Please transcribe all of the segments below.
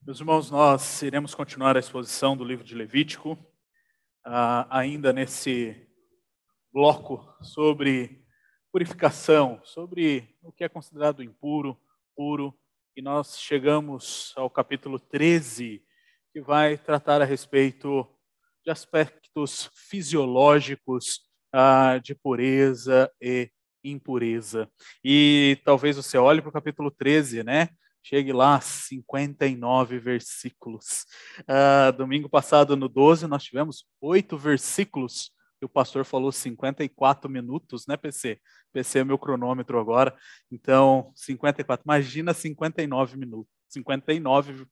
Meus irmãos, nós iremos continuar a exposição do livro de Levítico, ainda nesse bloco sobre purificação, sobre o que é considerado impuro, puro, e nós chegamos ao capítulo 13, que vai tratar a respeito de aspectos fisiológicos de pureza e impureza. E talvez você olhe para o capítulo 13, né? Chegue lá, 59 versículos. Domingo passado, no 12, nós tivemos 8 versículos, e o pastor falou 54 minutos, né, PC? PC é meu cronômetro agora, então 54. Imagina 59 minutos, 59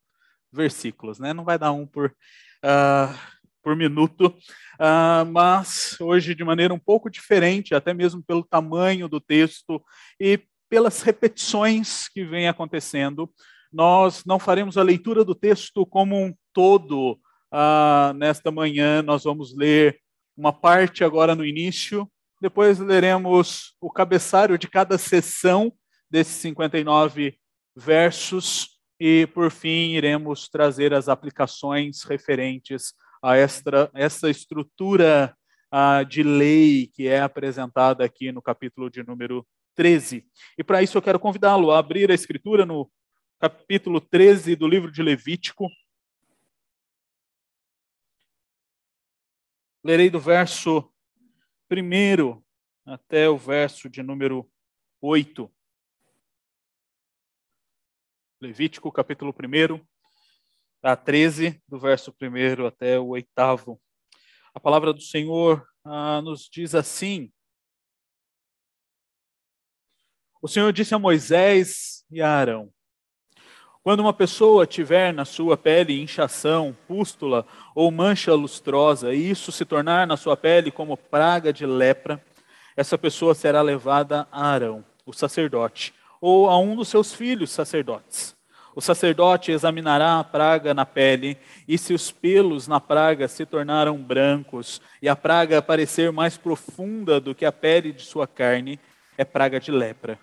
versículos, né? Não vai dar um por minuto, mas hoje de maneira um pouco diferente, até mesmo pelo tamanho do texto e pelas repetições que vêm acontecendo. Nós não faremos a leitura do texto como um todo nesta manhã. Nós vamos ler uma parte agora no início, depois leremos o cabeçalho de cada sessão desses 59 versos e, por fim, iremos trazer as aplicações referentes a essa estrutura de lei que é apresentada aqui no capítulo de número 13. E para isso eu quero convidá-lo a abrir a escritura no capítulo 13 do livro de Levítico. Lerei do verso 1 até o verso de número 8. Levítico, capítulo 1, a 13, do verso 1 até o 8º. A palavra do Senhor nos diz assim: O Senhor disse a Moisés e a Arão: Quando uma pessoa tiver na sua pele inchação, pústula ou mancha lustrosa, e isso se tornar na sua pele como praga de lepra, essa pessoa será levada a Arão, o sacerdote, ou a um dos seus filhos sacerdotes. O sacerdote examinará a praga na pele, e se os pelos na praga se tornaram brancos, e a praga parecer mais profunda do que a pele de sua carne, é praga de lepra.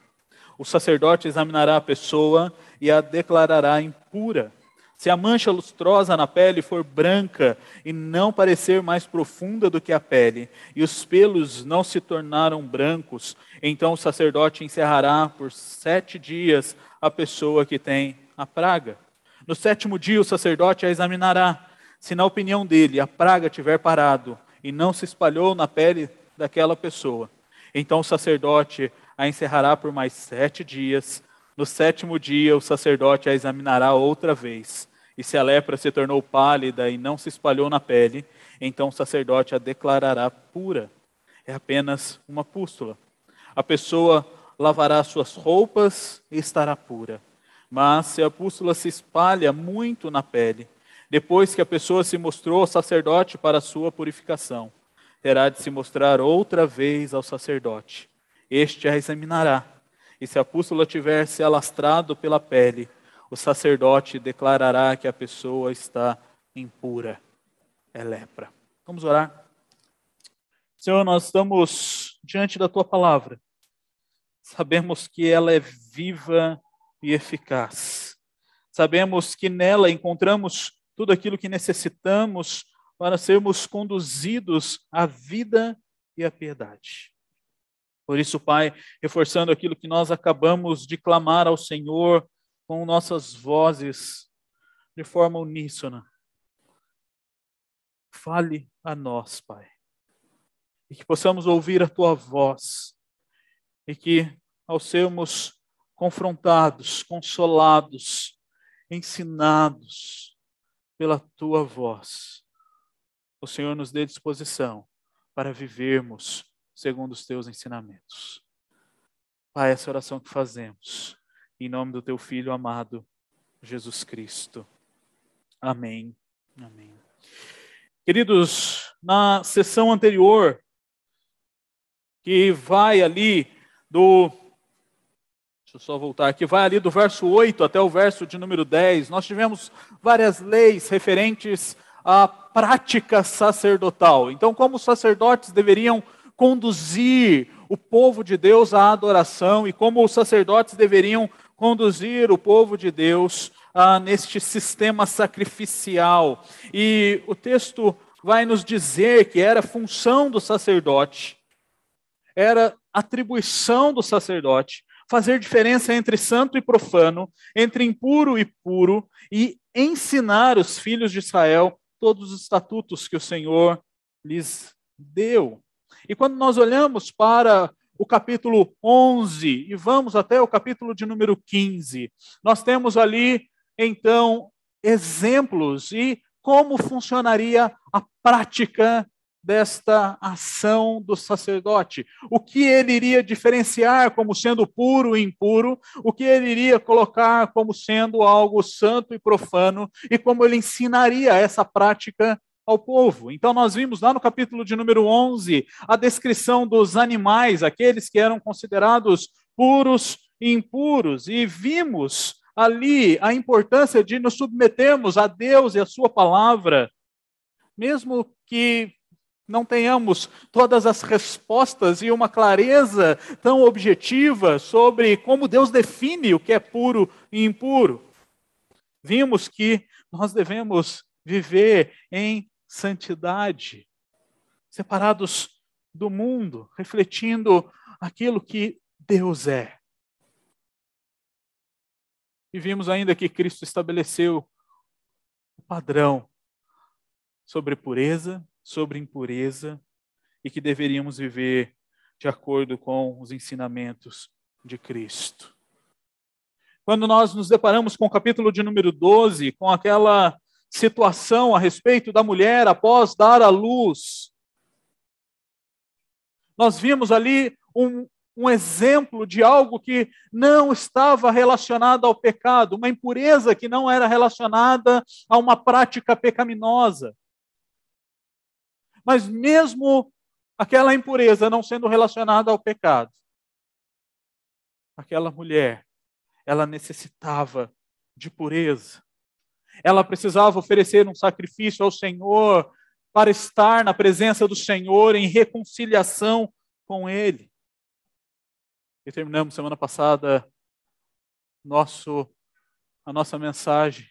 O sacerdote examinará a pessoa e a declarará impura. Se a mancha lustrosa na pele for branca e não parecer mais profunda do que a pele, e os pelos não se tornaram brancos, então o sacerdote encerrará por 7 dias a pessoa que tem a praga. No 7º dia o sacerdote a examinará. Se na opinião dele a praga tiver parado e não se espalhou na pele daquela pessoa, então o sacerdote a encerrará por mais 7 dias. No 7º dia o sacerdote a examinará outra vez. E se a lepra se tornou pálida e não se espalhou na pele, então o sacerdote a declarará pura. É apenas uma pústula. A pessoa lavará suas roupas e estará pura. Mas se a pústula se espalha muito na pele, depois que a pessoa se mostrou ao sacerdote para a sua purificação, terá de se mostrar outra vez ao sacerdote. Este a examinará. E se a pústula tiver se alastrado pela pele, o sacerdote declarará que a pessoa está impura. É lepra. Vamos orar. Senhor, nós estamos diante da Tua palavra. Sabemos que ela é viva e eficaz. Sabemos que nela encontramos tudo aquilo que necessitamos para sermos conduzidos à vida e à piedade. Por isso, Pai, reforçando aquilo que nós acabamos de clamar ao Senhor com nossas vozes de forma uníssona, fale a nós, Pai, e que possamos ouvir a Tua voz, e que ao sermos confrontados, consolados, ensinados pela Tua voz, o Senhor nos dê disposição para vivermos segundo os Teus ensinamentos. Pai, essa oração que fazemos, em nome do Teu Filho amado, Jesus Cristo. Amém. Amém. Queridos, na sessão anterior, que vai ali do... Deixa eu só voltar aqui. Vai ali do verso 8 até o verso de número 10. Nós tivemos várias leis referentes à prática sacerdotal. Então, como os sacerdotes deveriam conduzir o povo de Deus à adoração e como os sacerdotes deveriam conduzir o povo de Deus neste sistema sacrificial. E o texto vai nos dizer que era função do sacerdote, era atribuição do sacerdote, fazer diferença entre santo e profano, entre impuro e puro, e ensinar os filhos de Israel todos os estatutos que o Senhor lhes deu. E quando nós olhamos para o capítulo 11 e vamos até o capítulo de número 15, nós temos ali, então, exemplos e como funcionaria a prática desta ação do sacerdote. O que ele iria diferenciar como sendo puro e impuro, o que ele iria colocar como sendo algo santo e profano, e como ele ensinaria essa prática ao povo. Então nós vimos lá no capítulo de número 11 a descrição dos animais, aqueles que eram considerados puros e impuros, e vimos ali a importância de nos submetermos a Deus e a sua palavra, mesmo que não tenhamos todas as respostas e uma clareza tão objetiva sobre como Deus define o que é puro e impuro. Vimos que nós devemos viver em santidade, separados do mundo, refletindo aquilo que Deus é. E vimos ainda que Cristo estabeleceu o padrão sobre pureza, sobre impureza, e que deveríamos viver de acordo com os ensinamentos de Cristo. Quando nós nos deparamos com o capítulo de número 12, com aquela situação a respeito da mulher após dar à luz, nós vimos ali um exemplo de algo que não estava relacionado ao pecado, uma impureza que não era relacionada a uma prática pecaminosa. Mas mesmo aquela impureza não sendo relacionada ao pecado, aquela mulher, ela necessitava de pureza. Ela precisava oferecer um sacrifício ao Senhor para estar na presença do Senhor em reconciliação com Ele. E terminamos semana passada a nossa mensagem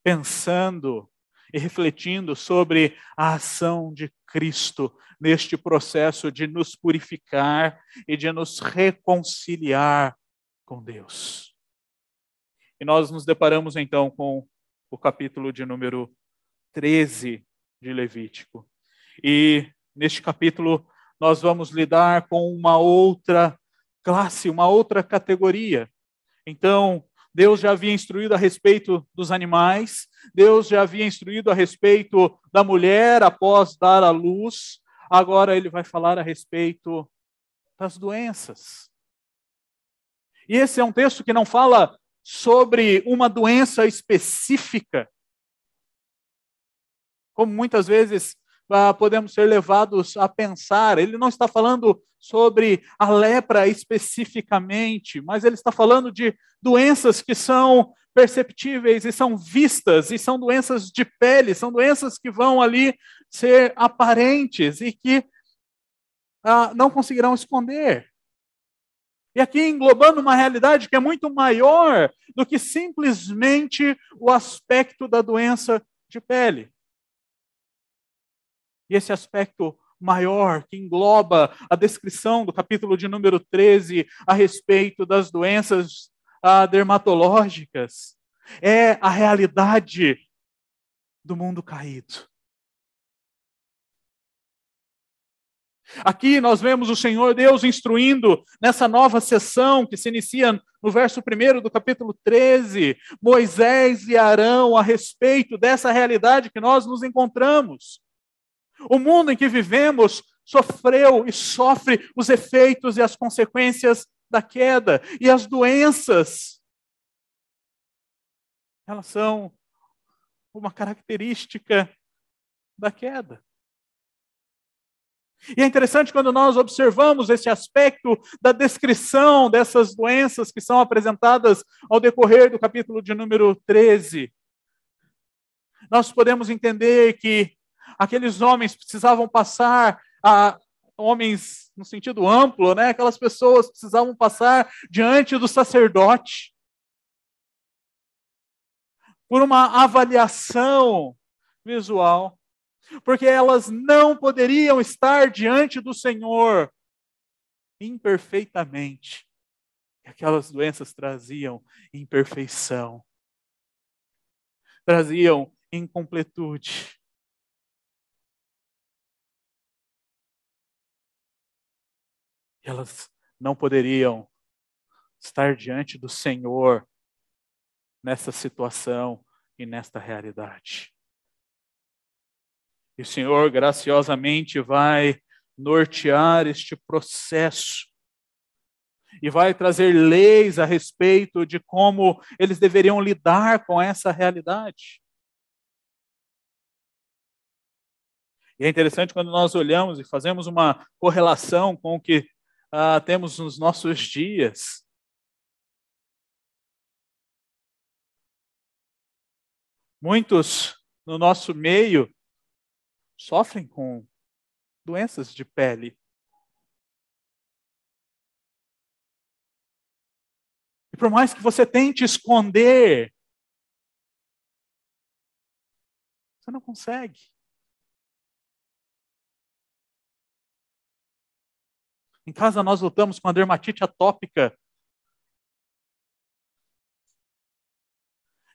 pensando e refletindo sobre a ação de Cristo neste processo de nos purificar e de nos reconciliar com Deus. E nós nos deparamos então com o capítulo de número 13 de Levítico. E neste capítulo nós vamos lidar com uma outra classe, uma outra categoria. Então, Deus já havia instruído a respeito dos animais, Deus já havia instruído a respeito da mulher após dar à luz, agora ele vai falar a respeito das doenças. E esse é um texto que não fala sobre uma doença específica, como muitas vezes podemos ser levados a pensar. Ele não está falando sobre a lepra especificamente, mas ele está falando de doenças que são perceptíveis e são vistas, e são doenças de pele, são doenças que vão ali ser aparentes e que não conseguirão esconder. E aqui englobando uma realidade que é muito maior do que simplesmente o aspecto da doença de pele. E esse aspecto maior, que engloba a descrição do capítulo de número 13 a respeito das doenças dermatológicas, é a realidade do mundo caído. Aqui nós vemos o Senhor Deus instruindo nessa nova sessão que se inicia no verso 1 do capítulo 13, Moisés e Arão a respeito dessa realidade que nós nos encontramos. O mundo em que vivemos sofreu e sofre os efeitos e as consequências da queda. E as doenças, elas são uma característica da queda. E é interessante quando nós observamos esse aspecto da descrição dessas doenças que são apresentadas ao decorrer do capítulo de número 13. Nós podemos entender que aqueles homens precisavam passar, homens no sentido amplo, né? Aquelas pessoas precisavam passar diante do sacerdote. por uma avaliação visual, porque elas não poderiam estar diante do Senhor imperfeitamente. Aquelas doenças traziam imperfeição, traziam incompletude. Elas não poderiam estar diante do Senhor nessa situação e nesta realidade. E o Senhor graciosamente vai nortear este processo e vai trazer leis a respeito de como eles deveriam lidar com essa realidade. E é interessante quando nós olhamos e fazemos uma correlação com o que temos nos nossos dias. Muitos no nosso meio sofrem com doenças de pele. E por mais que você tente esconder, você não consegue. Em casa nós lutamos com a dermatite atópica.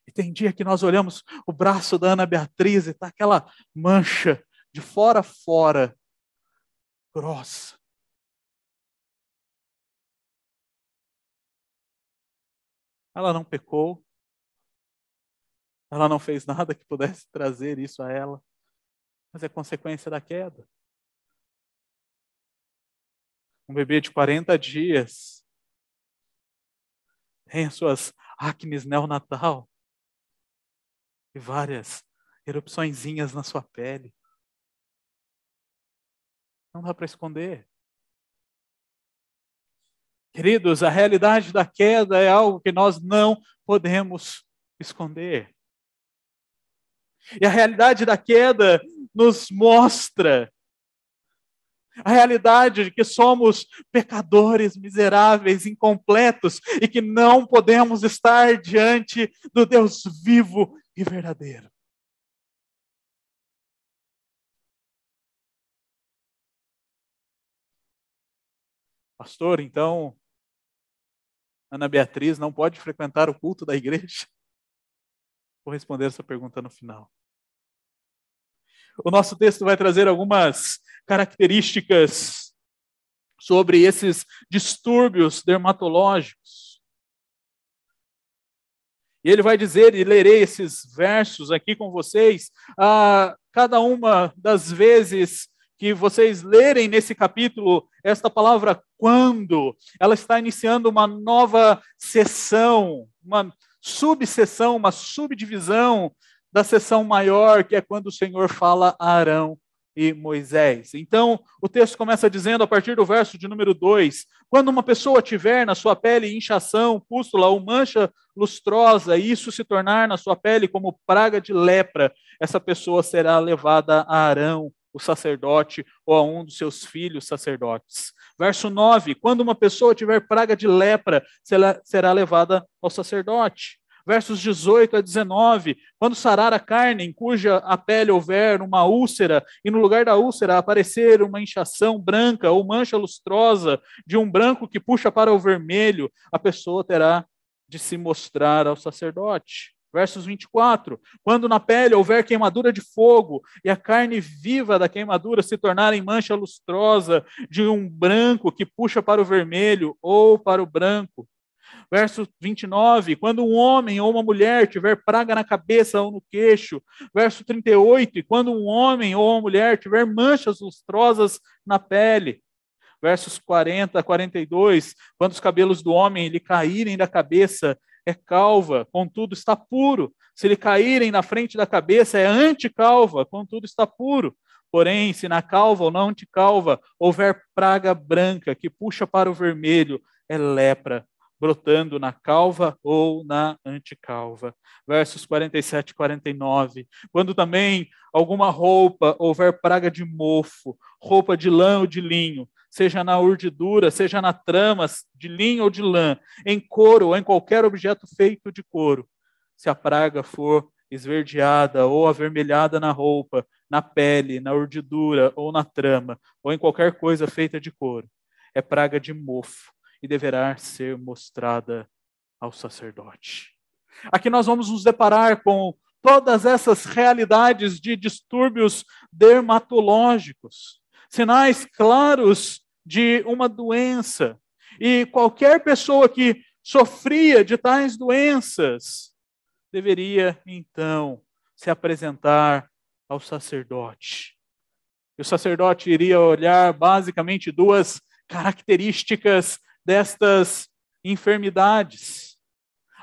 E tem dia que nós olhamos o braço da Ana Beatriz e está aquela mancha de fora a fora, grossa. Ela não pecou. Ela não fez nada que pudesse trazer isso a ela. Mas é consequência da queda. Um bebê de 40 dias tem as suas acnes neonatal e várias erupçõezinhas na sua pele. Não dá para esconder. Queridos, a realidade da queda é algo que nós não podemos esconder. E a realidade da queda nos mostra a realidade de que somos pecadores, miseráveis, incompletos e que não podemos estar diante do Deus vivo e verdadeiro. Pastor, então, Ana Beatriz não pode frequentar o culto da igreja? Vou responder essa pergunta no final. O nosso texto vai trazer algumas características sobre esses distúrbios dermatológicos. E ele vai dizer, e lerei esses versos aqui com vocês, cada uma das vezes que vocês lerem nesse capítulo, esta palavra quando, ela está iniciando uma nova seção, uma subseção, uma subdivisão da seção maior, que é quando o Senhor fala a Arão e Moisés. Então, o texto começa dizendo, a partir do verso de número 2, quando uma pessoa tiver na sua pele inchação, pústula ou mancha lustrosa, e isso se tornar na sua pele como praga de lepra, essa pessoa será levada a Arão, o sacerdote, ou a um dos seus filhos sacerdotes. Verso 9, quando uma pessoa tiver praga de lepra, será levada ao sacerdote. Versos 18 a 19, quando sarar a carne em cuja a pele houver uma úlcera, e no lugar da úlcera aparecer uma inchação branca ou mancha lustrosa, de um branco que puxa para o vermelho, a pessoa terá de se mostrar ao sacerdote. Versos 24, quando na pele houver queimadura de fogo, e a carne viva da queimadura se tornar em mancha lustrosa, de um branco que puxa para o vermelho ou para o branco. Verso 29, quando um homem ou uma mulher tiver praga na cabeça ou no queixo. Verso 38, quando um homem ou uma mulher tiver manchas lustrosas na pele. Versos 40 a 42, quando os cabelos do homem lhe caírem da cabeça, é calva, contudo está puro. Se lhe caírem na frente da cabeça, é anticalva, contudo está puro. Porém, se na calva ou na anticalva houver praga branca que puxa para o vermelho, é lepra, brotando na calva ou na anticalva. Versos 47 e 49. Quando também alguma roupa houver praga de mofo, roupa de lã ou de linho, seja na urdidura, seja na trama de linho ou de lã, em couro ou em qualquer objeto feito de couro, se a praga for esverdeada ou avermelhada na roupa, na pele, na urdidura ou na trama, ou em qualquer coisa feita de couro, é praga de mofo e deverá ser mostrada ao sacerdote. Aqui nós vamos nos deparar com todas essas realidades de distúrbios dermatológicos, sinais claros de uma doença. E qualquer pessoa que sofria de tais doenças deveria, então, se apresentar ao sacerdote. E o sacerdote iria olhar basicamente duas características destas enfermidades.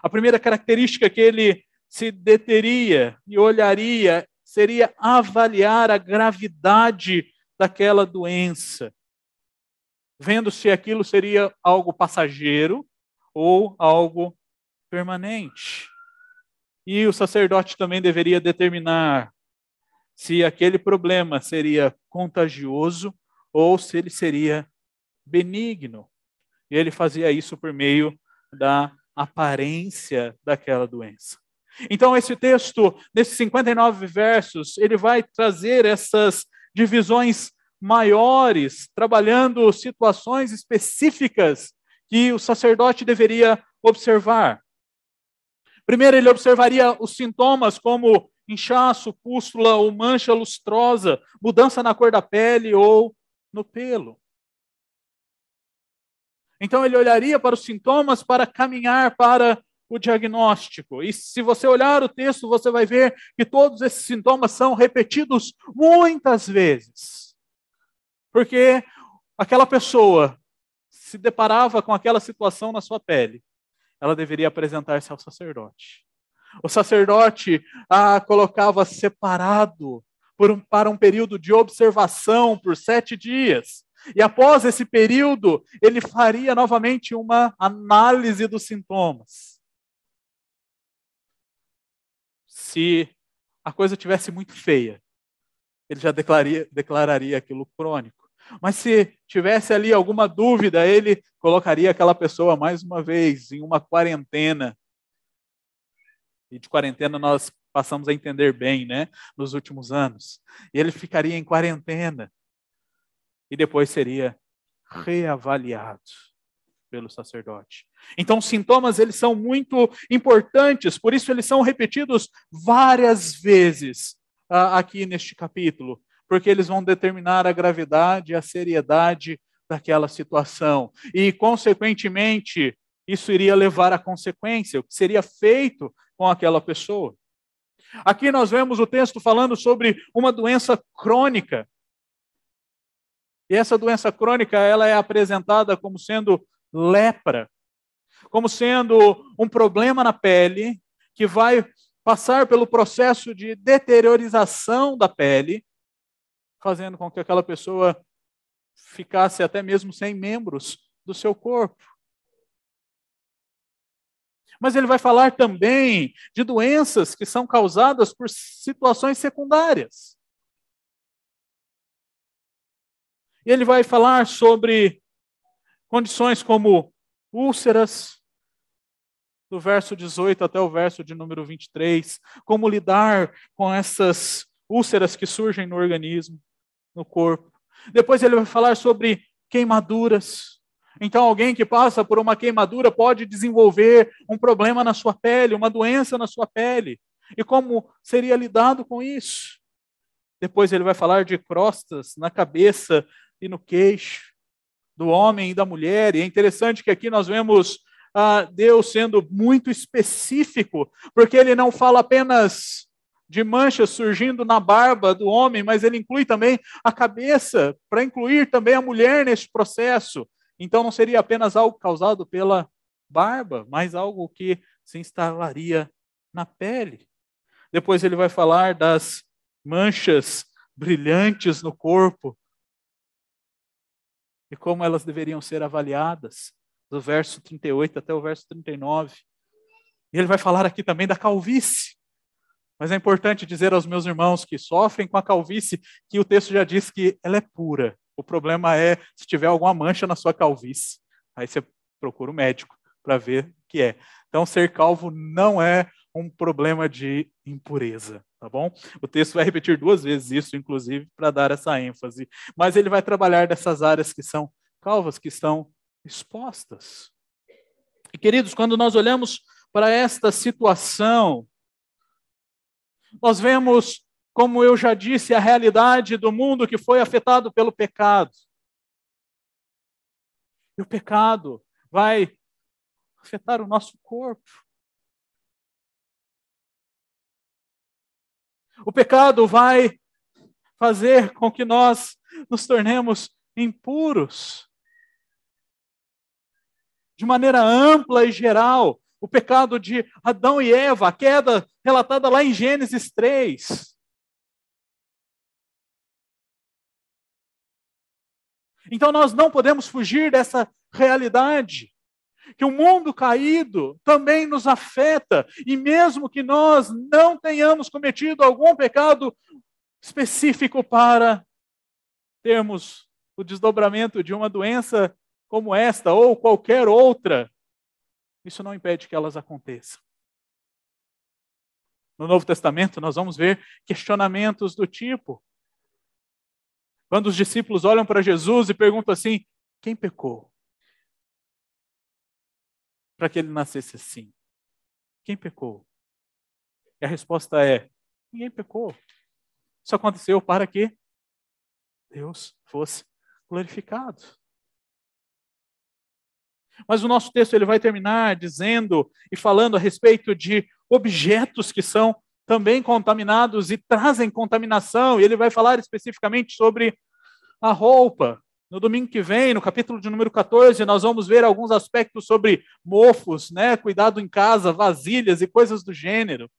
A primeira característica que ele se deteria e olharia seria avaliar a gravidade daquela doença, vendo se aquilo seria algo passageiro ou algo permanente. E o sacerdote também deveria determinar se aquele problema seria contagioso ou se ele seria benigno. E ele fazia isso por meio da aparência daquela doença. Então, esse texto, nesses 59 versos, ele vai trazer essas divisões maiores, trabalhando situações específicas que o sacerdote deveria observar. Primeiro, ele observaria os sintomas como inchaço, pústula ou mancha lustrosa, mudança na cor da pele ou no pelo. Então, ele olharia para os sintomas para caminhar para o diagnóstico. E se você olhar o texto, você vai ver que todos esses sintomas são repetidos muitas vezes. Porque aquela pessoa se deparava com aquela situação na sua pele, ela deveria apresentar-se ao sacerdote. O sacerdote a colocava separado para um período de observação por 7 dias. E após esse período, ele faria novamente uma análise dos sintomas. Se a coisa tivesse muito feia, ele já declararia aquilo crônico. Mas se tivesse ali alguma dúvida, ele colocaria aquela pessoa mais uma vez em uma quarentena. E de quarentena nós passamos a entender bem, né, nos últimos anos. E ele ficaria em quarentena. E depois seria reavaliado pelo sacerdote. Então, os sintomas, eles são muito importantes, por isso eles são repetidos várias vezes aqui neste capítulo, porque eles vão determinar a gravidade e a seriedade daquela situação. E, consequentemente, isso iria levar a consequência, o que seria feito com aquela pessoa. Aqui nós vemos o texto falando sobre uma doença crônica. E essa doença crônica, ela é apresentada como sendo lepra, como sendo um problema na pele que vai passar pelo processo de deteriorização da pele, fazendo com que aquela pessoa ficasse até mesmo sem membros do seu corpo. Mas ele vai falar também de doenças que são causadas por situações secundárias. E ele vai falar sobre condições como úlceras, do verso 18 até o verso de número 23, como lidar com essas úlceras que surgem no organismo, no corpo. Depois ele vai falar sobre queimaduras. Então, alguém que passa por uma queimadura pode desenvolver um problema na sua pele, uma doença na sua pele. E como seria lidado com isso? Depois ele vai falar de crostas na cabeça e no queixo do homem e da mulher. E é interessante que aqui nós vemos Deus sendo muito específico, porque ele não fala apenas de manchas surgindo na barba do homem, mas ele inclui também a cabeça, para incluir também a mulher neste processo. Então não seria apenas algo causado pela barba, mas algo que se instalaria na pele. Depois ele vai falar das manchas brilhantes no corpo e como elas deveriam ser avaliadas, do verso 38 até o verso 39. E ele vai falar aqui também da calvície. Mas é importante dizer aos meus irmãos que sofrem com a calvície que o texto já diz que ela é pura. O problema é se tiver alguma mancha na sua calvície. Aí você procura o médico para ver o que é. Então, ser calvo não é um problema de impureza, tá bom? O texto vai repetir 2 vezes isso, inclusive, para dar essa ênfase. Mas ele vai trabalhar dessas áreas que são calvas, que estão expostas. E, queridos, quando nós olhamos para esta situação, nós vemos, como eu já disse, a realidade do mundo que foi afetado pelo pecado. E o pecado vai afetar o nosso corpo. O pecado vai fazer com que nós nos tornemos impuros. De maneira ampla e geral, o pecado de Adão e Eva, a queda relatada lá em Gênesis 3. Então nós não podemos fugir dessa realidade, que o mundo caído também nos afeta, e mesmo que nós não tenhamos cometido algum pecado específico para termos o desdobramento de uma doença como esta ou qualquer outra, isso não impede que elas aconteçam. No Novo Testamento nós vamos ver questionamentos do tipo: quando os discípulos olham para Jesus e perguntam assim, quem pecou? Para que ele nascesse assim. Quem pecou? E a resposta é, ninguém pecou. Isso aconteceu para que Deus fosse glorificado. Mas o nosso texto ele vai terminar dizendo e falando a respeito de objetos que são também contaminados e trazem contaminação. E ele vai falar especificamente sobre a roupa. No domingo que vem, no capítulo de número 14, nós vamos ver alguns aspectos sobre mofos, né? Cuidado em casa, vasilhas e coisas do gênero.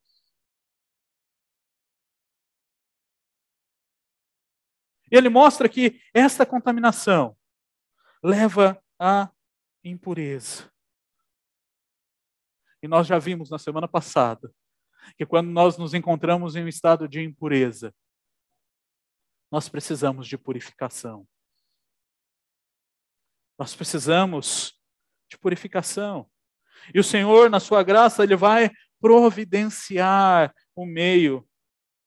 E ele mostra que esta contaminação leva à impureza. E nós já vimos na semana passada que quando nós nos encontramos em um estado de impureza, nós precisamos de purificação. Nós precisamos de purificação. E o Senhor, na sua graça, Ele vai providenciar um meio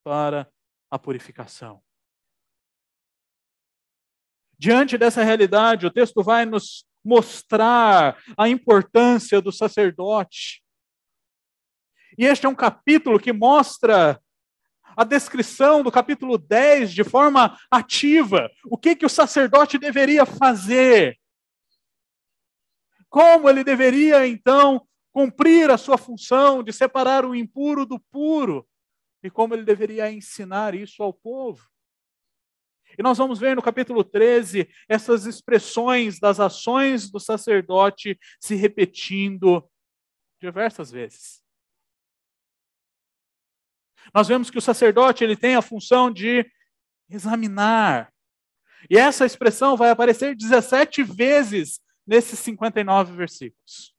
para a purificação. Diante dessa realidade, o texto vai nos mostrar a importância do sacerdote. E este é um capítulo que mostra a descrição do capítulo 10 de forma ativa. O que o sacerdote deveria fazer? Como ele deveria, então, cumprir a sua função de separar o impuro do puro? E como ele deveria ensinar isso ao povo? E nós vamos ver no capítulo 13 essas expressões das ações do sacerdote se repetindo diversas vezes. Nós vemos que o sacerdote ele tem a função de examinar. E essa expressão vai aparecer 17 vezes nesses 59 versículos.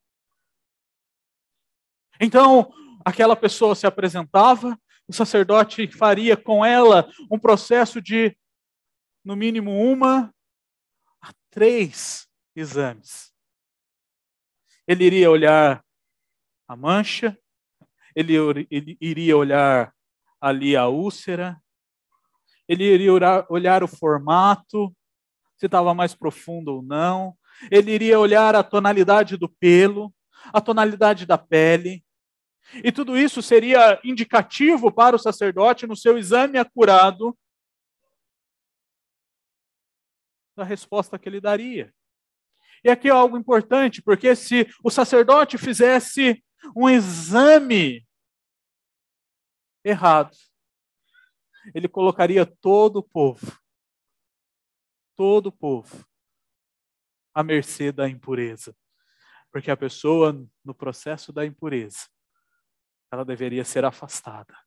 Então, aquela pessoa se apresentava, o sacerdote faria com ela um processo de, no mínimo, 1 a 3 exames. Ele iria olhar a mancha, ele iria olhar ali a úlcera, ele iria olhar o formato, se estava mais profundo ou não, ele iria olhar a tonalidade do pelo, a tonalidade da pele, e tudo isso seria indicativo para o sacerdote no seu exame acurado da resposta que ele daria. E aqui é algo importante, porque se o sacerdote fizesse um exame errado, ele colocaria todo o povo, à mercê da impureza. Porque a pessoa, no processo da impureza, ela deveria ser afastada,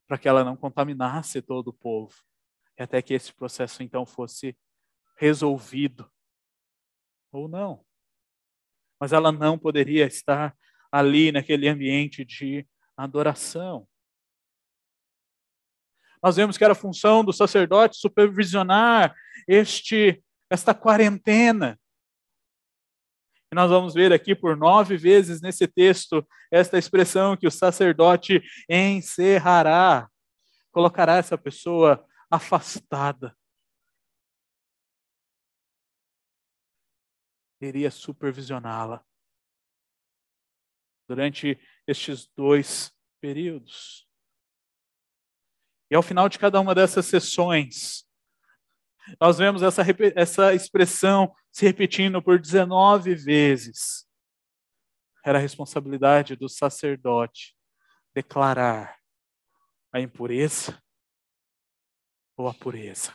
para que ela não contaminasse todo o povo, e até que esse processo então fosse resolvido, ou não. Mas ela não poderia estar ali naquele ambiente de adoração. Nós vemos que era função do sacerdote supervisionar esta quarentena. E nós vamos ver aqui por 9 vezes nesse texto esta expressão que o sacerdote encerrará, colocará essa pessoa afastada. Iria supervisioná-la durante estes 2 períodos. E ao final de cada uma dessas sessões, nós vemos essa expressão se repetindo por 19 vezes. Era a responsabilidade do sacerdote declarar a impureza ou a pureza.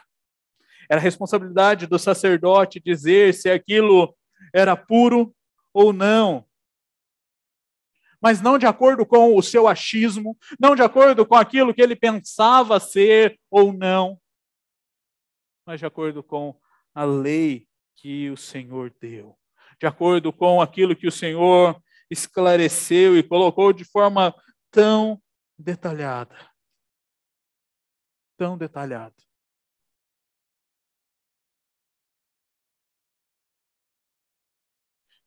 Era a responsabilidade do sacerdote dizer se aquilo era puro ou não. Mas não de acordo com o seu achismo, não de acordo com aquilo que ele pensava ser ou não, mas de acordo com a lei que o Senhor deu, de acordo com aquilo que o Senhor esclareceu e colocou de forma tão detalhada. Tão detalhada.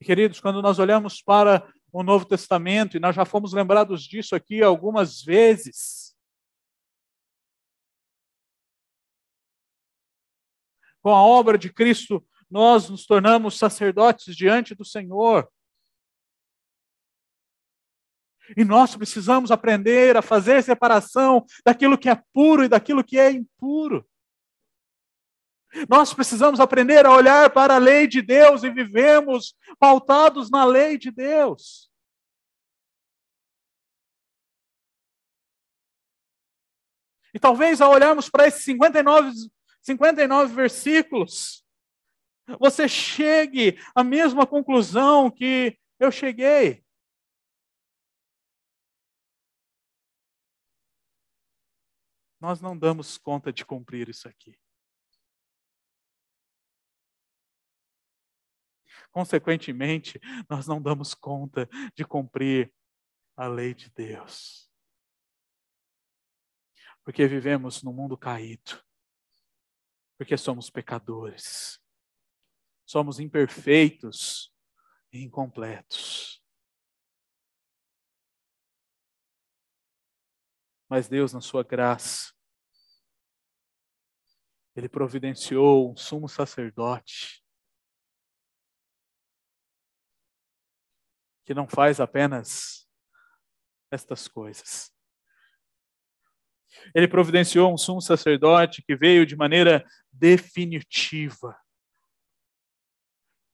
E, queridos, quando nós olhamos para o Novo Testamento, e nós já fomos lembrados disso aqui algumas vezes, com a obra de Cristo, nós nos tornamos sacerdotes diante do Senhor. E nós precisamos aprender a fazer separação daquilo que é puro e daquilo que é impuro. Nós precisamos aprender a olhar para a lei de Deus e vivemos pautados na lei de Deus. E talvez ao olharmos para esses 59 versículos, você chegue à mesma conclusão que eu cheguei. Nós não damos conta de cumprir isso aqui. Consequentemente, nós não damos conta de cumprir a lei de Deus. Porque vivemos num mundo caído. Porque somos pecadores. Somos imperfeitos e incompletos. Mas Deus, na sua graça, Ele providenciou um sumo sacerdote que não faz apenas estas coisas. Ele providenciou um sumo sacerdote que veio de maneira definitiva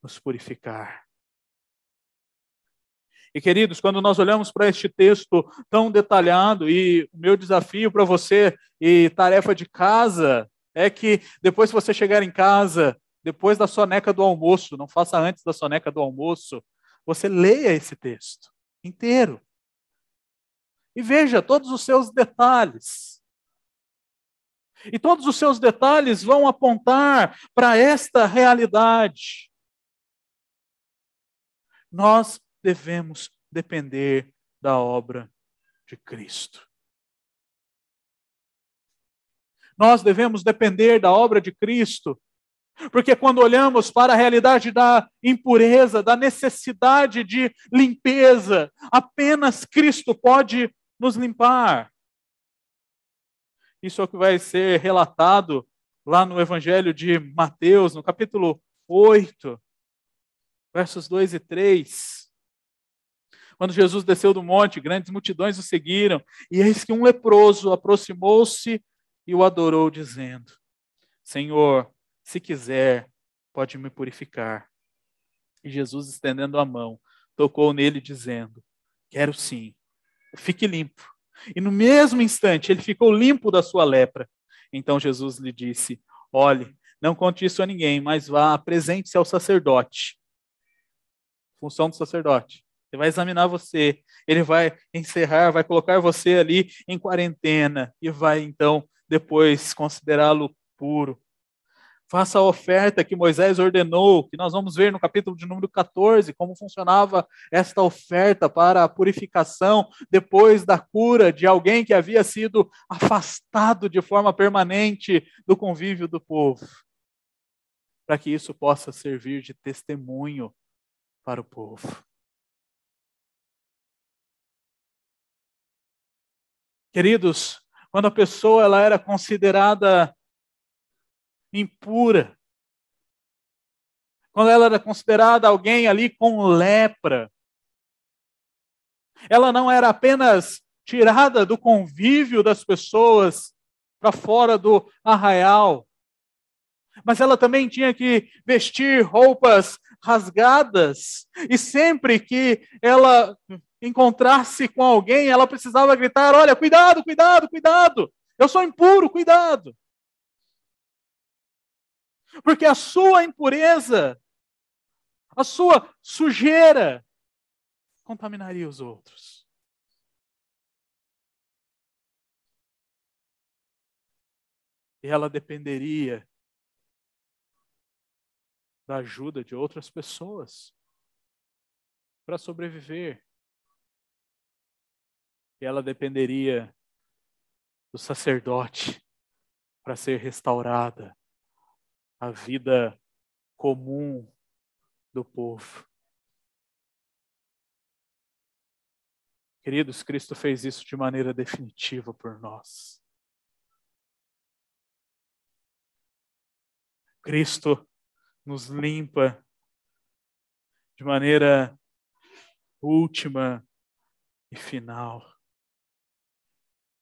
nos purificar. E, queridos, quando nós olhamos para este texto tão detalhado, e o meu desafio para você e tarefa de casa é que depois que você chegar em casa, depois da soneca do almoço, não faça antes da soneca do almoço, você leia esse texto inteiro. E veja todos os seus detalhes. E todos os seus detalhes vão apontar para esta realidade. Nós devemos depender da obra de Cristo. Nós devemos depender da obra de Cristo, porque quando olhamos para a realidade da impureza, da necessidade de limpeza, apenas Cristo pode nos limpar. Isso é o que vai ser relatado lá no Evangelho de Mateus, no capítulo 8, versos 2 e 3. Quando Jesus desceu do monte, grandes multidões o seguiram, e eis que um leproso aproximou-se e o adorou, dizendo: Senhor, se quiser, pode me purificar. E Jesus, estendendo a mão, tocou nele, dizendo: Quero sim, fique limpo. E no mesmo instante, ele ficou limpo da sua lepra. Então Jesus lhe disse: Olhe, não conte isso a ninguém, mas vá, apresente-se ao sacerdote. Função do sacerdote. Ele vai examinar você, ele vai encerrar, vai colocar você ali em quarentena e vai então depois considerá-lo puro. Faça a oferta que Moisés ordenou, que nós vamos ver no capítulo de número 14, como funcionava esta oferta para a purificação depois da cura de alguém que havia sido afastado de forma permanente do convívio do povo. Para que isso possa servir de testemunho para o povo. Queridos, quando a pessoa ela era considerada impura, quando ela era considerada alguém ali com lepra, ela não era apenas tirada do convívio das pessoas para fora do arraial, mas ela também tinha que vestir roupas rasgadas, e sempre que ela encontrasse com alguém, ela precisava gritar: olha, cuidado, cuidado, cuidado, eu sou impuro, cuidado. Porque a sua impureza, a sua sujeira, contaminaria os outros. E ela dependeria da ajuda de outras pessoas para sobreviver. E ela dependeria do sacerdote para ser restaurada a vida comum do povo. Queridos, Cristo fez isso de maneira definitiva por nós. Cristo nos limpa de maneira última e final.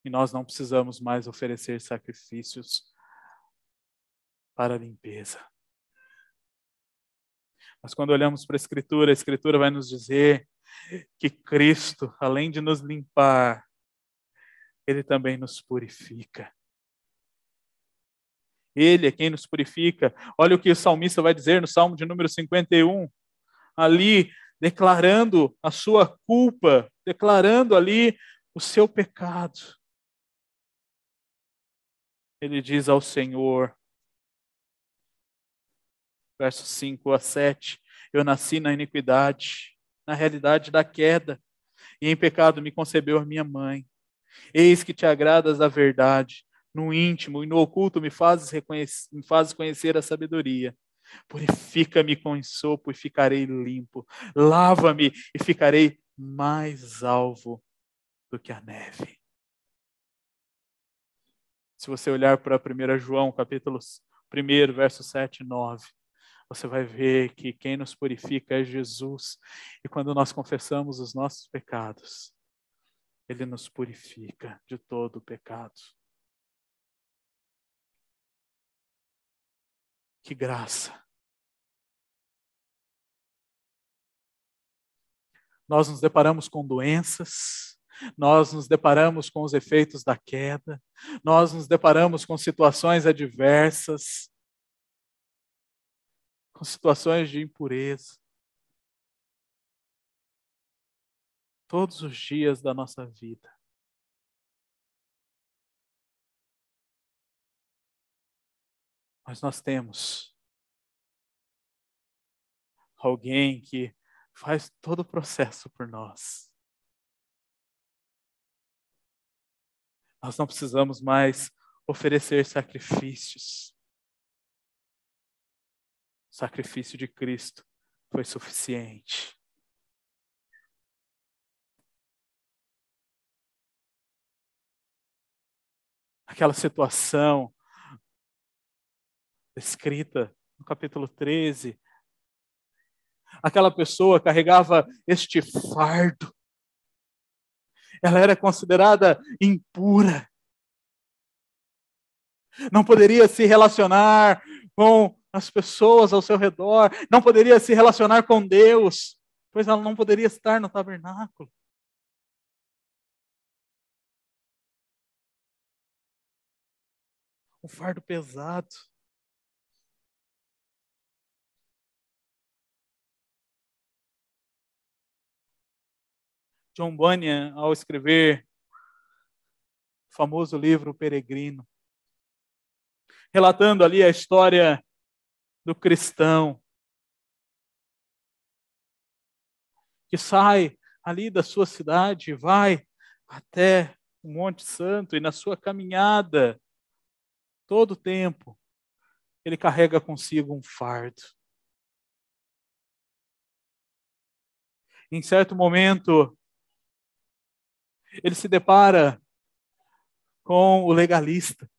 E nós não precisamos mais oferecer sacrifícios para a limpeza. Mas quando olhamos para a Escritura vai nos dizer que Cristo, além de nos limpar, Ele também nos purifica. Ele é quem nos purifica. Olha o que o salmista vai dizer no Salmo de número 51, ali declarando a sua culpa, declarando ali o seu pecado. Ele diz ao Senhor, versos 5 a 7, eu nasci na iniquidade, na realidade da queda, e em pecado me concebeu a minha mãe. Eis que te agradas da verdade, no íntimo e no oculto me fazes conhecer a sabedoria. Purifica-me com ensopo e ficarei limpo. Lava-me e ficarei mais alvo do que a neve. Se você olhar para 1 João, capítulo 1, versos 7 e 9, você vai ver que quem nos purifica é Jesus. E quando nós confessamos os nossos pecados, Ele nos purifica de todo o pecado. Que graça! Nós nos deparamos com doenças, nós nos deparamos com os efeitos da queda, nós nos deparamos com situações adversas, com situações de impureza. Todos os dias da nossa vida. Mas nós temos alguém que faz todo o processo por nós. Nós não precisamos mais oferecer sacrifícios. O sacrifício de Cristo foi suficiente. Aquela situação descrita no capítulo 13, aquela pessoa carregava este fardo. Ela era considerada impura. Não poderia se relacionar com as pessoas ao seu redor. Não poderia se relacionar com Deus, pois ela não poderia estar no tabernáculo. Um fardo pesado. John Bunyan, ao escrever o famoso livro O Peregrino, relatando ali a história do cristão que sai ali da sua cidade, vai até o Monte Santo e na sua caminhada, todo o tempo, ele carrega consigo um fardo. Em certo momento, ele se depara com o legalista.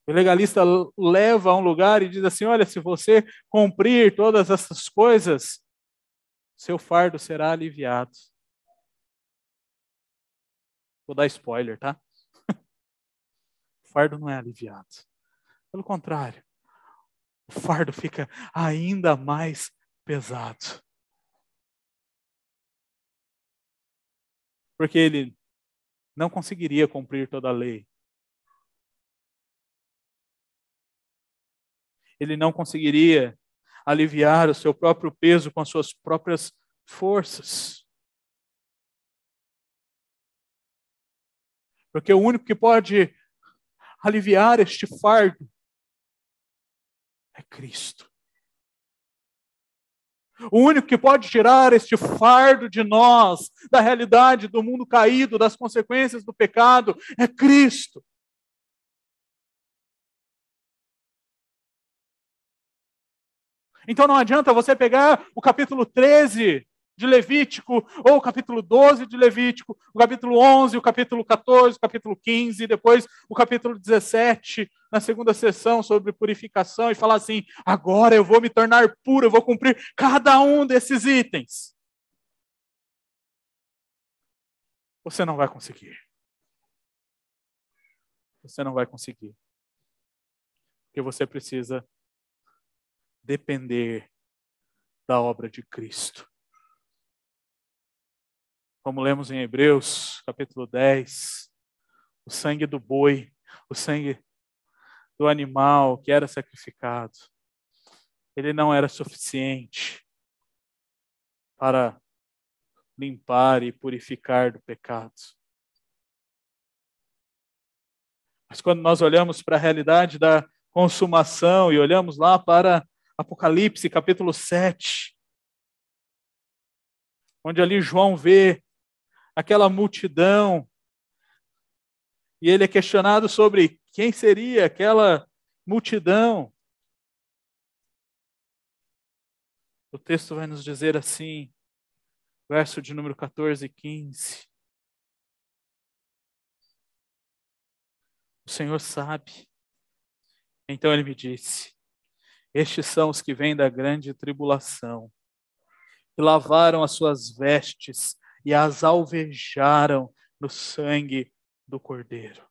O legalista leva a um lugar e diz assim: olha, se você cumprir todas essas coisas, seu fardo será aliviado. Vou dar spoiler, tá? O fardo não é aliviado. Pelo contrário, o fardo fica ainda mais pesado. Porque ele não conseguiria cumprir toda a lei. Ele não conseguiria aliviar o seu próprio peso com as suas próprias forças. Porque o único que pode aliviar este fardo é Cristo. O único que pode tirar este fardo de nós, da realidade do mundo caído, das consequências do pecado, é Cristo. Então não adianta você pegar o capítulo 13 de Levítico, ou o capítulo 12 de Levítico, o capítulo 11, o capítulo 14, o capítulo 15, e depois o capítulo 17, na segunda sessão sobre purificação, e falar assim: agora eu vou me tornar puro, eu vou cumprir cada um desses itens. Você não vai conseguir. Você não vai conseguir. Porque você precisa depender da obra de Cristo. Como lemos em Hebreus, capítulo 10, o sangue do boi, o sangue do animal que era sacrificado, ele não era suficiente para limpar e purificar do pecado. Mas quando nós olhamos para a realidade da consumação e olhamos lá para Apocalipse, capítulo 7, onde ali João vê aquela multidão, e ele é questionado sobre quem seria aquela multidão. O texto vai nos dizer assim, verso de número 14 e 15. O Senhor sabe. Então ele me disse: estes são os que vêm da grande tribulação, que lavaram as suas vestes e as alvejaram no sangue do Cordeiro.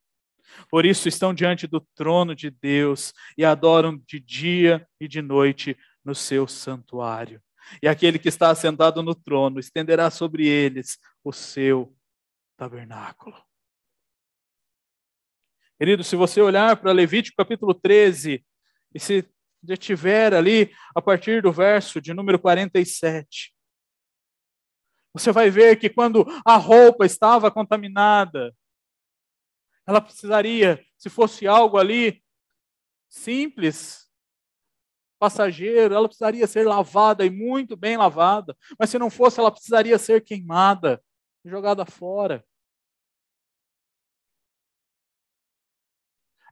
Por isso estão diante do trono de Deus e adoram de dia e de noite no seu santuário. E aquele que está assentado no trono estenderá sobre eles o seu tabernáculo. Querido, se você olhar para Levítico capítulo 13, e se detiver ali a partir do verso de número 47, você vai ver que quando a roupa estava contaminada, ela precisaria, se fosse algo ali simples, passageiro, ela precisaria ser lavada e muito bem lavada, mas se não fosse, ela precisaria ser queimada, jogada fora.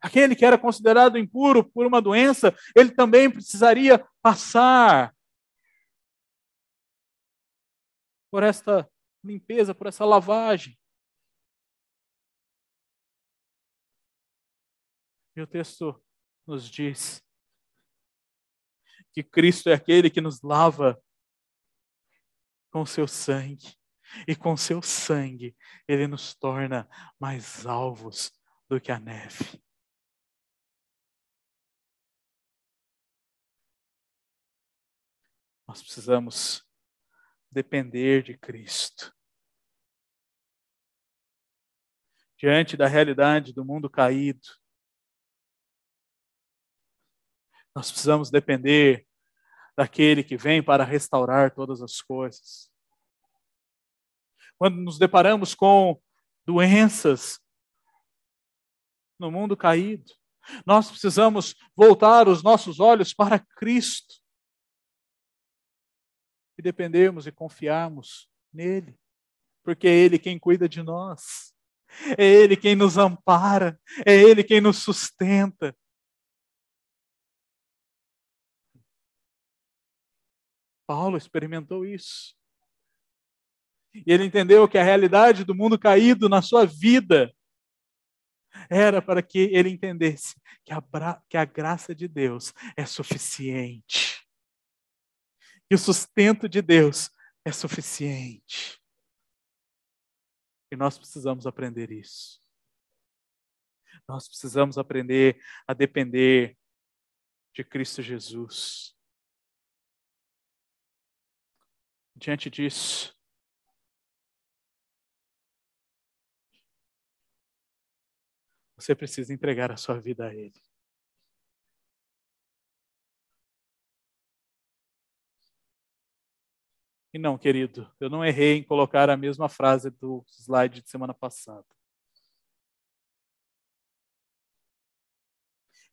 Aquele que era considerado impuro por uma doença, ele também precisaria passar por esta limpeza, por essa lavagem. E o texto nos diz que Cristo é aquele que nos lava com seu sangue. E com seu sangue, ele nos torna mais alvos do que a neve. Nós precisamos depender de Cristo. Diante da realidade do mundo caído, nós precisamos depender daquele que vem para restaurar todas as coisas. Quando nos deparamos com doenças no mundo caído, nós precisamos voltar os nossos olhos para Cristo e dependermos e confiarmos nele, porque é Ele quem cuida de nós, é Ele quem nos ampara, é Ele quem nos sustenta. Paulo experimentou isso. E ele entendeu que a realidade do mundo caído na sua vida era para que ele entendesse que a graça de Deus é suficiente. Que o sustento de Deus é suficiente. E nós precisamos aprender isso. Nós precisamos aprender a depender de Cristo Jesus. Diante disso, você precisa entregar a sua vida a Ele. E não, querido, eu não errei em colocar a mesma frase do slide de semana passada.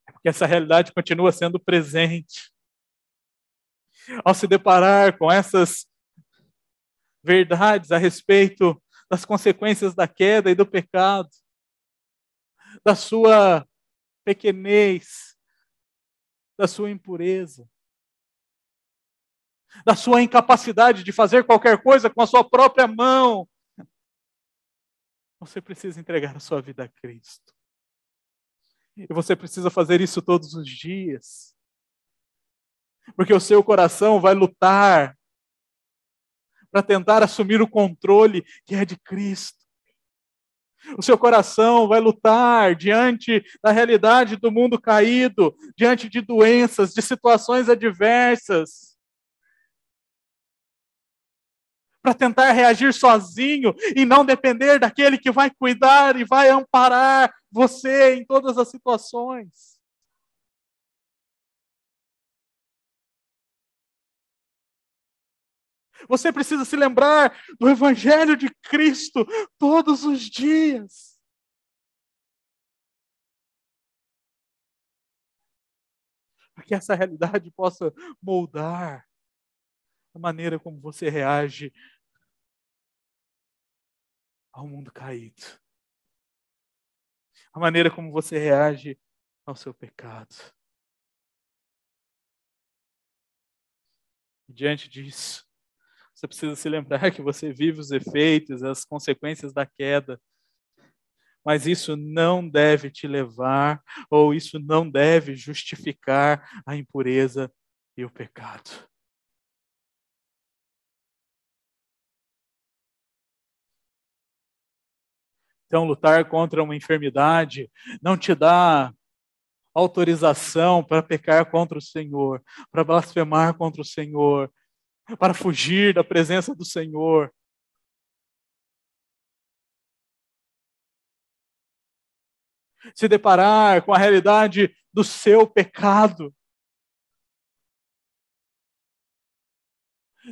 É porque essa realidade continua sendo presente. Ao se deparar com essas verdades a respeito das consequências da queda e do pecado, da sua pequenez, da sua impureza, da sua incapacidade de fazer qualquer coisa com a sua própria mão, você precisa entregar a sua vida a Cristo. E você precisa fazer isso todos os dias. Porque o seu coração vai lutar para tentar assumir o controle que é de Cristo. O seu coração vai lutar diante da realidade do mundo caído, diante de doenças, de situações adversas, para tentar reagir sozinho e não depender daquele que vai cuidar e vai amparar você em todas as situações. Você precisa se lembrar do Evangelho de Cristo todos os dias. Para que essa realidade possa moldar a maneira como você reage ao mundo caído. A maneira como você reage ao seu pecado. E diante disso, você precisa se lembrar que você vive os efeitos, as consequências da queda. Mas isso não deve te levar, ou isso não deve justificar a impureza e o pecado. Então, lutar contra uma enfermidade não te dá autorização para pecar contra o Senhor, para blasfemar contra o Senhor, para fugir da presença do Senhor. Se deparar com a realidade do seu pecado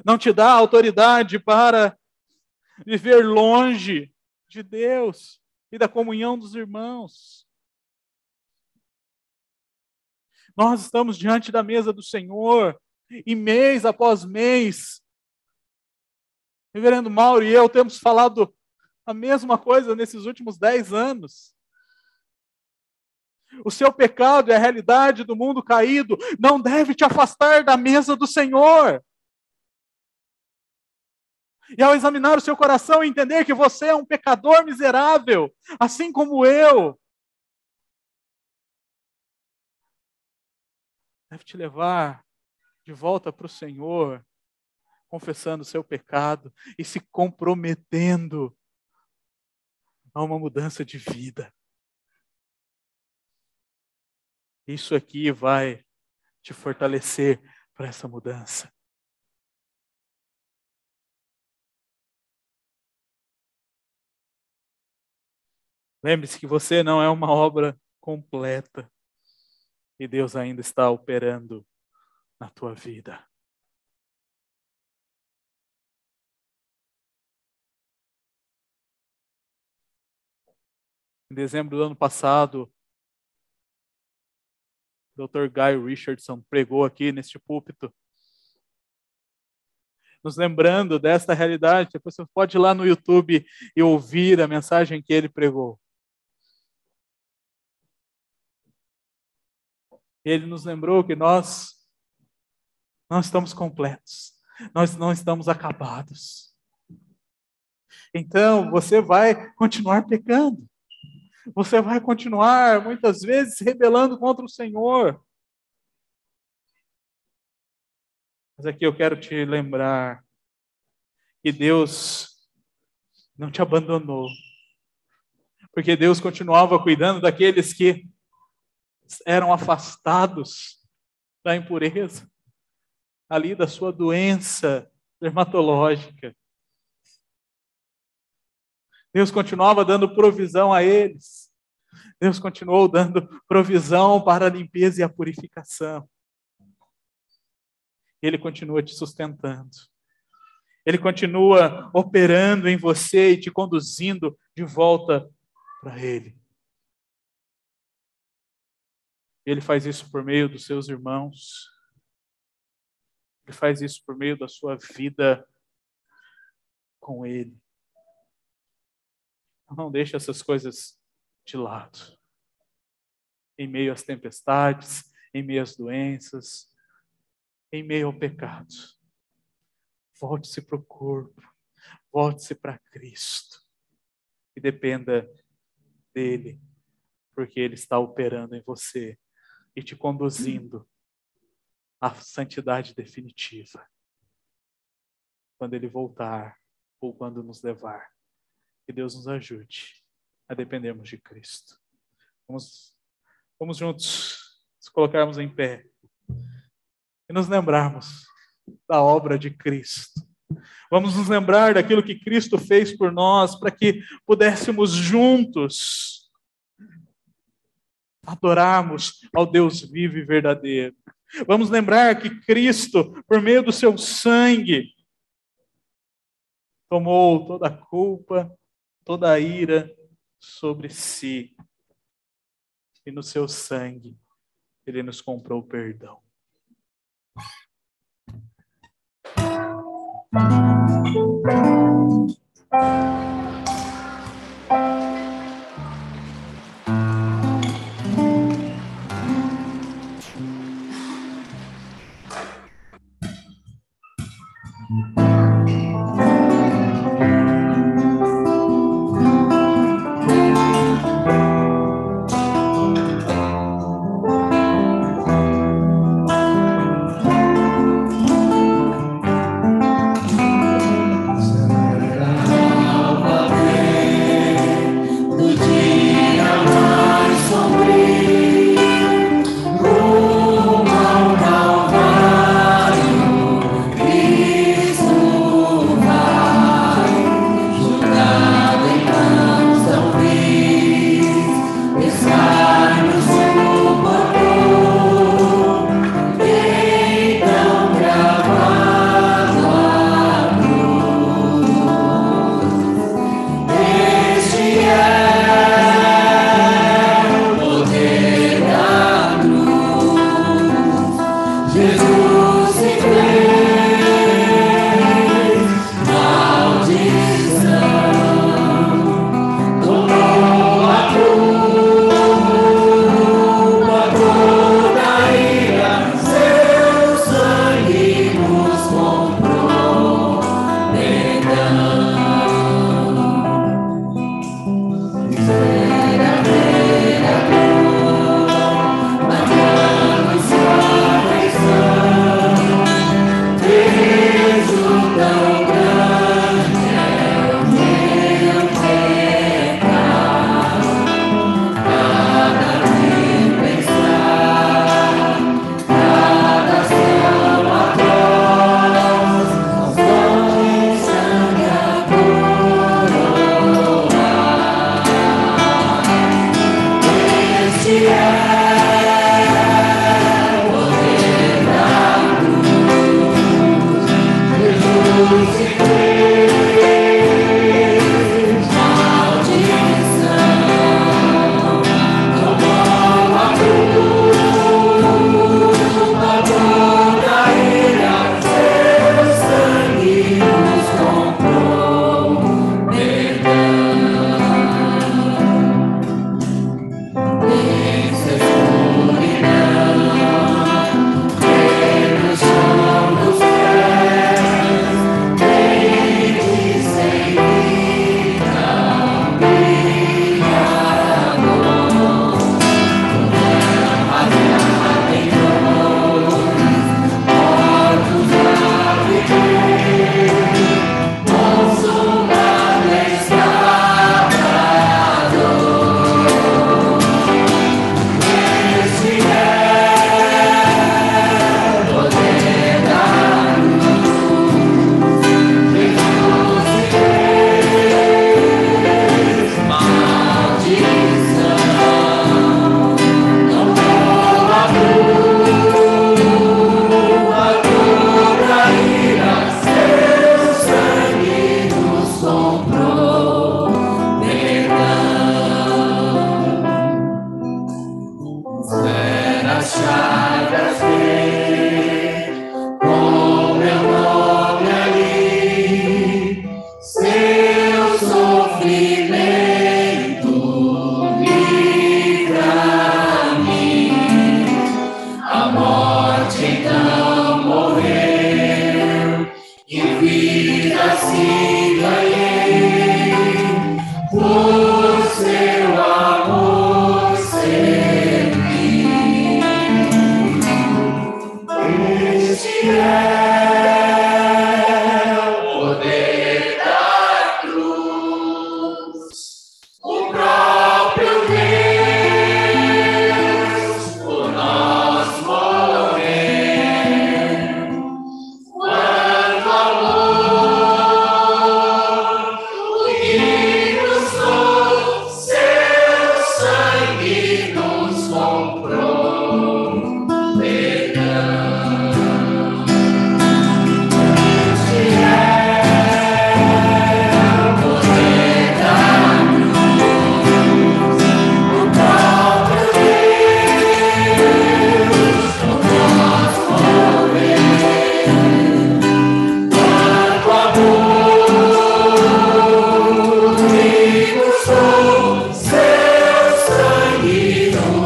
não te dá autoridade para viver longe de Deus e da comunhão dos irmãos. Nós estamos diante da mesa do Senhor e mês após mês, Reverendo Mauro e eu temos falado a mesma coisa nesses últimos 10 anos. O seu pecado e a realidade do mundo caído não deve te afastar da mesa do Senhor. E ao examinar o seu coração e entender que você é um pecador miserável, assim como eu, deve te levar de volta para o Senhor, confessando o seu pecado e se comprometendo a uma mudança de vida. Isso aqui vai te fortalecer para essa mudança. Lembre-se que você não é uma obra completa e Deus ainda está operando na tua vida. Em dezembro do ano passado, o Dr. Guy Richardson pregou aqui neste púlpito, nos lembrando desta realidade. Depois você pode ir lá no YouTube e ouvir a mensagem que ele pregou. Ele nos lembrou que nós não estamos completos. Nós não estamos acabados. Então, você vai continuar pecando. Você vai continuar, muitas vezes, se rebelando contra o Senhor. Mas aqui eu quero te lembrar que Deus não te abandonou. Porque Deus continuava cuidando daqueles que eram afastados da impureza, ali da sua doença dermatológica. Deus continuava dando provisão a eles. Deus continuou dando provisão para a limpeza e a purificação. Ele continua te sustentando. Ele continua operando em você e te conduzindo de volta para Ele. Ele faz isso por meio dos seus irmãos. Ele faz isso por meio da sua vida com Ele. Não deixe essas coisas de lado. Em meio às tempestades, em meio às doenças, em meio ao pecado. Volte-se para o corpo. Volte-se para Cristo. E dependa dele, porque Ele está operando em você e te conduzindo à santidade definitiva. Quando Ele voltar ou quando nos levar. Que Deus nos ajude a dependermos de Cristo. Vamos juntos nos colocarmos em pé e nos lembrarmos da obra de Cristo. Vamos nos lembrar daquilo que Cristo fez por nós para que pudéssemos juntos adorarmos ao Deus vivo e verdadeiro. Vamos lembrar que Cristo, por meio do seu sangue, tomou toda a culpa, toda a ira sobre si. E no seu sangue, Ele nos comprou perdão.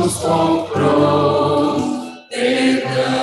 nos comprou perdão.